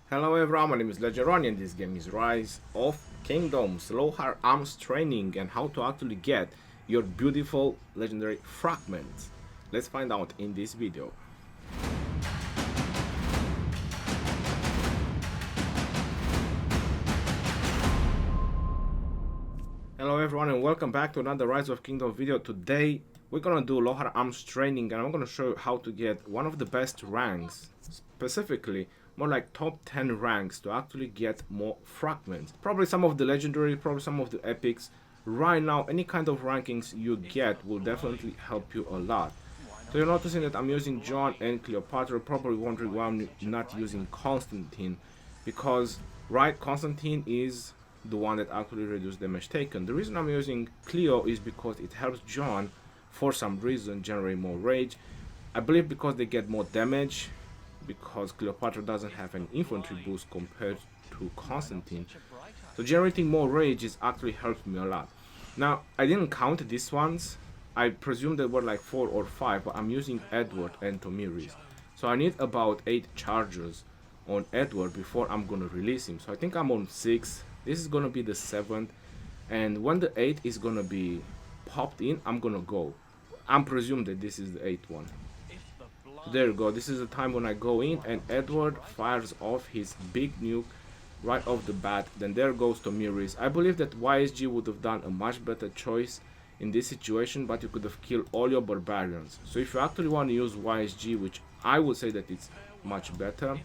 Hello everyone, my name is Legendary and this game is Rise of Kingdoms, Lohar Arms Training, and how to actually get your beautiful legendary fragments. Let's find out in this video. Hello everyone and welcome back to another Rise of Kingdom video. Today we're gonna do Lohar Arms Training and I'm gonna show you how to get one of the best ranks, specifically more like top 10 ranks to actually get more fragments. Probably some of the legendary, probably some of the epics. Right now, any kind of rankings you get will definitely help you a lot. So you're noticing that I'm using John and Cleopatra, probably wondering why I'm not using Constantine. Because, right, Constantine is the one that actually reduces damage taken. The reason I'm using Cleo is because it helps John, for some reason, generate more rage. I believe because they get more damage, because Cleopatra doesn't have an infantry boost compared to Constantine. So generating more rage is actually helped me a lot. Now, I didn't count these ones. I presume there were like 4 or 5, but I'm using Edward and Tomyris. So I need about 8 charges on Edward before I'm gonna release him. So I think I'm on 6. This is gonna be the 7th. And when the 8 is gonna be popped in, I'm gonna go. I'm presumed that this is the 8th one. There you go, this is the time when I go in and Edward fires off his big nuke right off the bat. Then there goes Tomyris. I believe that YSG would have done a much better choice in this situation, but you could have killed all your barbarians. So if you actually want to use YSG, which I would say that it's much better,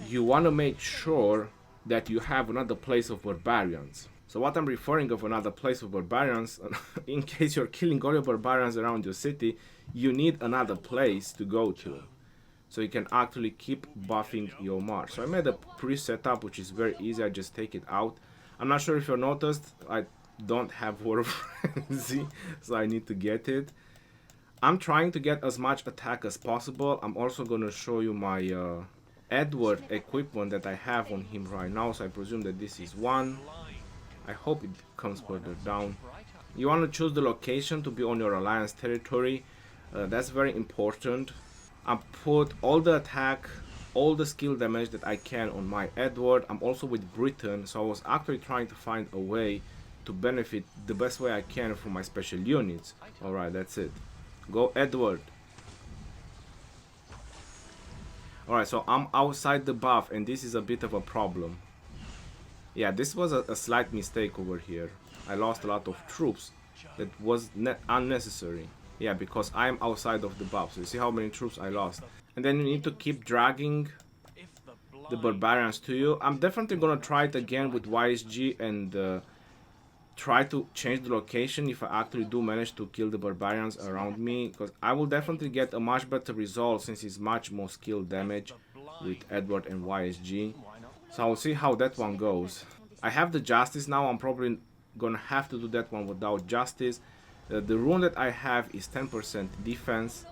you want to make sure that you have another place of barbarians. So what I'm referring of another place of barbarians, in case you're killing all your barbarians around your city, you need another place to go to. So you can actually keep buffing your march. So I made a pre-setup which is very easy, I just take it out. I'm not sure if you noticed, I don't have War of Frenzy, so I need to get it. I'm trying to get as much attack as possible. I'm also going to show you my Edward equipment that I have on him right now. So I presume that this is one. I hope it comes further down. You want to choose the location to be on your alliance territory. That's very important. I put all the attack, all the skill damage that I can on my Edward. I'm also with Britain, so I was actually trying to find a way to benefit the best way I can from my special units. Alright, that's it. Go Edward. Alright, so I'm outside the buff and this is a bit of a problem. Yeah, this was a slight mistake over here. I lost a lot of troops that was unnecessary. Yeah, because I'm outside of the buff. So you see how many troops I lost. And then you need to keep dragging the barbarians to you. I'm definitely gonna try it again with YSG and try to change the location if I actually do manage to kill the barbarians around me. Because I will definitely get a much better result since it's much more skill damage with Edward and YSG. So I'll see how that one goes. I have the Justice now. I'm probably gonna have to do that one without Justice. The rune that I have is 10% defense,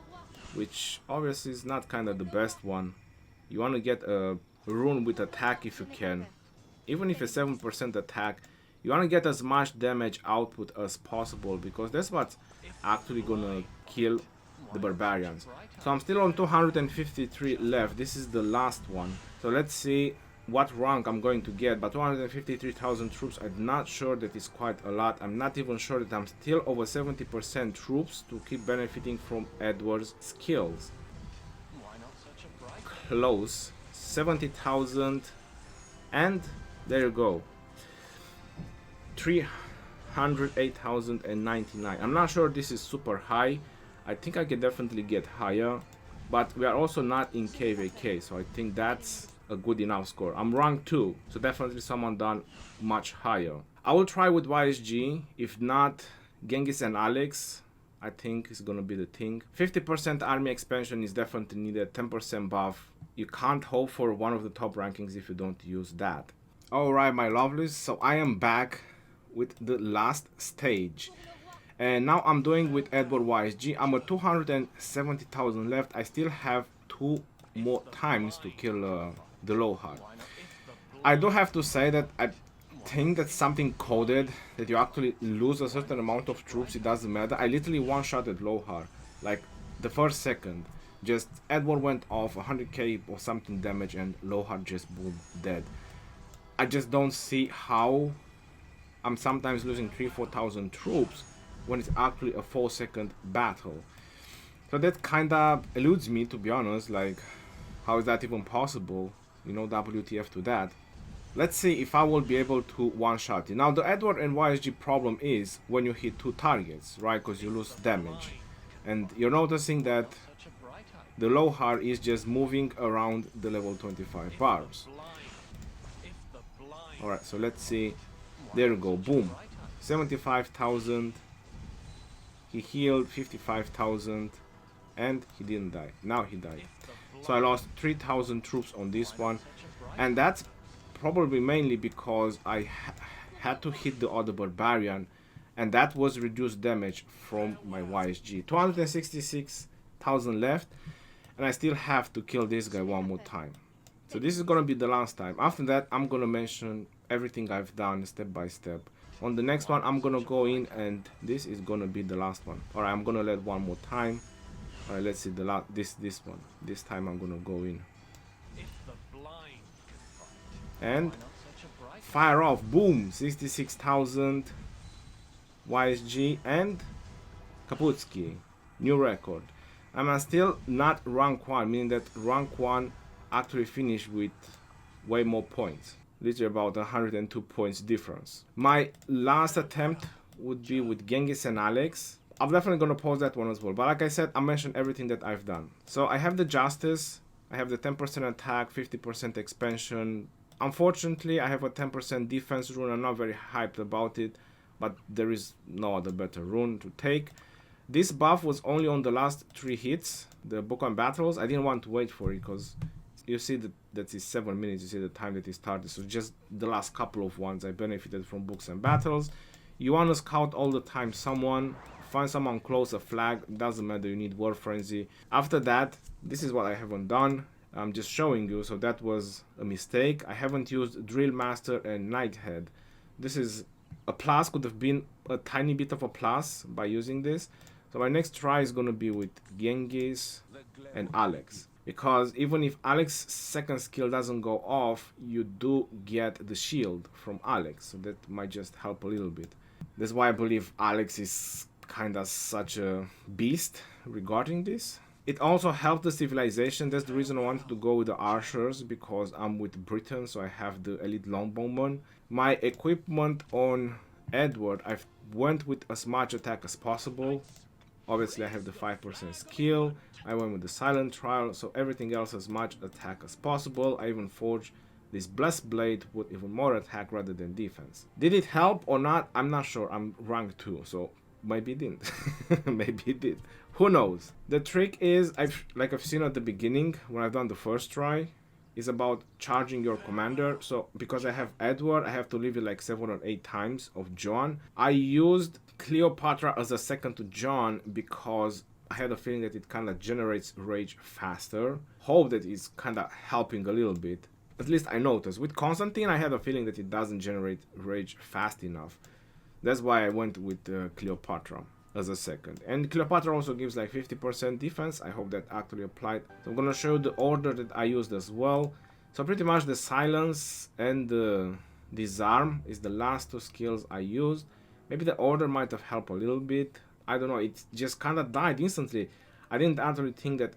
which obviously is not kind of the best one. You want to get a rune with attack if you can. Even if it's 7% attack, you want to get as much damage output as possible, because that's what's actually gonna kill the barbarians. So I'm still on 253 left. This is the last one. So let's see what rank I'm going to get, but 253,000 troops, I'm not sure that is quite a lot. I'm not even sure that I'm still over 70% troops to keep benefiting from Edward's skills. Close, 70,000, and there you go, 308,099. I'm not sure this is super high. I think I can definitely get higher, but we are also not in KVK, so I think that's a good enough score. I'm rank 2, so definitely someone done much higher. I will try with YSG. If not, Genghis and Alex, I think is gonna be the thing. 50% army expansion is definitely needed, 10% buff. You can't hope for one of the top rankings if you don't use that. Alright, my lovelies, so I am back with the last stage. And now I'm doing with Edward YSG. I'm at 270,000 left. I still have 2 more times to kill the Lohar. I do have to say that I think that's something coded, that you actually lose a certain amount of troops, it doesn't matter. I literally one-shotted Lohar, like the first second. Just Edward went off 100k or something damage and Lohar just boom, dead. I just don't see how I'm sometimes losing 3,000-4,000 troops when it's actually a 4-second battle. So that kinda eludes me, to be honest. Like, how is that even possible? You know, WTF to that. Let's see if I will be able to one-shot it. Now, the Edward and YSG problem is when you hit 2 targets, right? Because you lose damage. And you're noticing that the Lohar is just moving around the level 25 bars. Alright, so let's see. There we go, boom. 75,000. He healed 55,000. And he didn't die. Now he died. So I lost 3,000 troops on this one. And that's probably mainly because I had to hit the other barbarian. And that was reduced damage from my YSG. 266,000 left. And I still have to kill this guy one more time. So this is gonna be the last time. After that, I'm gonna mention everything I've done step by step. On the next one, I'm gonna go in and this is gonna be the last one. Alright, I'm gonna let one more time. Alright, let's see the this one. This time I'm gonna go in. And fire off, boom, 66,000 YSG and Kaputski. New record. I'm still not rank 1, meaning that rank 1 actually finished with way more points. Literally about 102 points difference. My last attempt would be with Genghis and Alex. I'm definitely gonna pause that one as well. But like I said, I mentioned everything that I've done. So I have the Justice, I have the 10% attack, 50% expansion. Unfortunately, I have a 10% defense rune. I'm not very hyped about it, but there is no other better rune to take. This buff was only on the last 3 hits, the book on battles. I didn't want to wait for it because you see that is 7 minutes, you see the time that it started. So just the last couple of ones I benefited from books and battles. You want to scout all the time someone, find someone close, a flag, doesn't matter, you need War Frenzy. After that, this is what I haven't done. I'm just showing you, so that was a mistake. I haven't used Drill Master and Nighthead. This is a plus, could have been a tiny bit of a plus by using this. So my next try is gonna be with Genghis and Alex. Because even if Alex's second skill doesn't go off, you do get the shield from Alex. So that might just help a little bit. That's why I believe Alex is kinda such a beast regarding this. It also helped the civilization. That's the reason I wanted to go with the archers, because I'm with Britain, so I have the elite longbowman. My equipment on Edward, I went with as much attack as possible. Obviously I have the 5% skill. I went with the silent trial, so everything else as much attack as possible. I even forged this blessed blade with even more attack rather than defense. Did it help or not? I'm not sure. I'm rank 2, so maybe it didn't. Maybe it did. Who knows? The trick is, like I've seen at the beginning when I've done the first try, is about charging your commander. So because I have Edward, I have to leave it like 7 or 8 times of John. I used Cleopatra as a second to John because I had a feeling that it kind of generates rage faster. Hope that it's kind of helping a little bit. At least I noticed. With Constantine, I had a feeling that it doesn't generate rage fast enough. That's why I went with Cleopatra as a second. And Cleopatra also gives like 50% defense. I hope that actually applied. So I'm gonna show you the order that I used as well. So pretty much the silence and the disarm is the last 2 skills I used. Maybe the order might have helped a little bit. I don't know, it just kind of died instantly. I didn't actually think that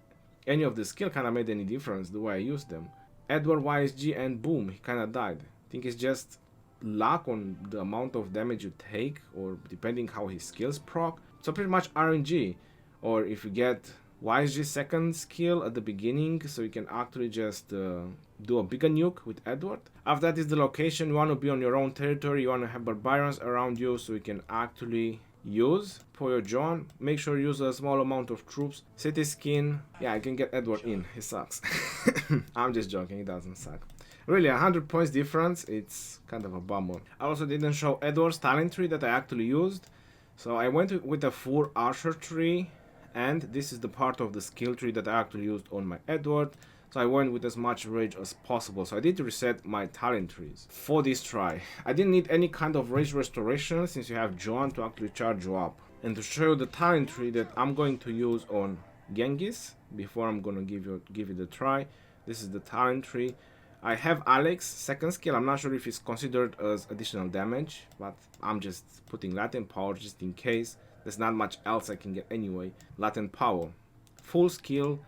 any of the skill kind of made any difference the way I used them. Edward YSG and boom, he kind of died. I think it's just luck on the amount of damage you take, or depending how his skills proc. So pretty much RNG, or if you get YSG second skill at the beginning, so you can actually just do a bigger nuke with Edward. After that is the location. You want to be on your own territory, you want to have barbarians around you, so you can actually use for your John. Make sure you use a small amount of troops. City skin, yeah, I can get Edward in, he sucks. I'm just joking, he doesn't suck. Really, 100 points difference, it's kind of a bummer. I also didn't show Edward's talent tree that I actually used. So I went with a full archer tree, and this is the part of the skill tree that I actually used on my Edward. So I went with as much rage as possible. So I did reset my talent trees for this try. I didn't need any kind of rage restoration since you have John to actually charge you up. And to show you the talent tree that I'm going to use on Genghis before I'm gonna give it a try. This is the talent tree. I have Alex, second skill. I'm not sure if it's considered as additional damage, but I'm just putting latent power just in case. There's not much else I can get anyway. Latent power, full skill,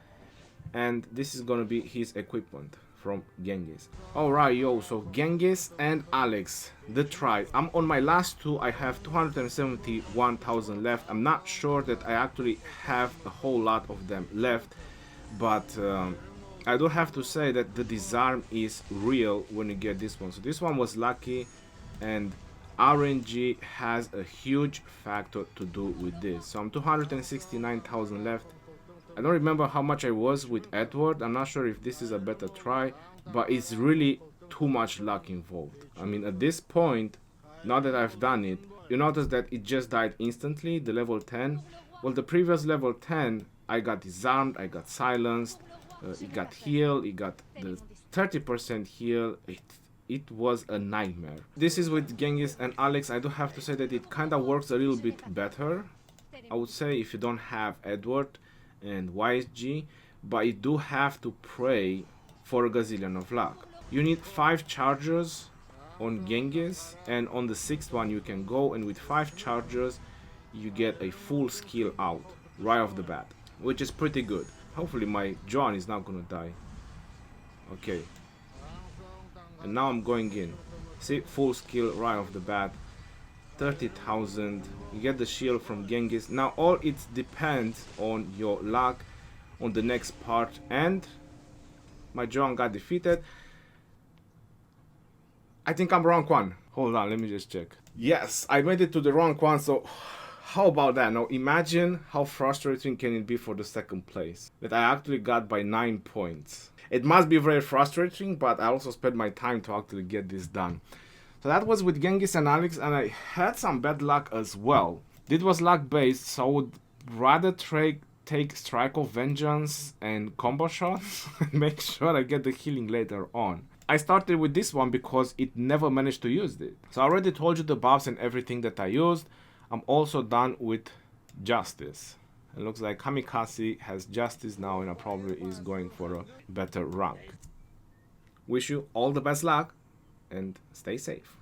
and this is gonna be his equipment from Genghis. Alright, yo, so Genghis and Alex, the try. I'm on my last two. I have 271,000 left. I'm not sure that I actually have a whole lot of them left, but I do have to say that the disarm is real when you get this one. So this one was lucky, and RNG has a huge factor to do with this. So I'm 269,000 left. I don't remember how much I was with Edward. I'm not sure if this is a better try, but it's really too much luck involved. I mean, at this point, now that I've done it, you notice that it just died instantly, the level 10. Well, the previous level 10, I got disarmed, I got silenced, it got healed, it got the 30% heal. It was a nightmare. This is with Genghis and Alex. I do have to say that it kind of works a little bit better, I would say, if you don't have Edward and YSG, but you do have to pray for a gazillion of luck. You need 5 chargers on Genghis, and on the 6th one you can go, and with 5 chargers you get a full skill out right off the bat, which is pretty good. Hopefully my John is not gonna die. Okay, and now I'm going in. See, full skill right off the bat, 30,000. You get the shield from Genghis. Now all it depends on your luck on the next part, and my John got defeated. I think I'm rank 1. Hold on, let me just check. Yes, I made it to the rank 1, so how about that? Now imagine how frustrating can it be for the second place that I actually got by 9 points. It must be very frustrating, but I also spent my time to actually get this done. So that was with Genghis and Alex, and I had some bad luck as well. It was luck based, so I would rather take Strike of Vengeance and combo shots and make sure I get the healing later on. I started with this one because it never managed to use it. So I already told you the buffs and everything that I used. I'm also done with Justice. It looks like Kamikaze has Justice now, and I probably is going for a better rank. Wish you all the best luck and stay safe.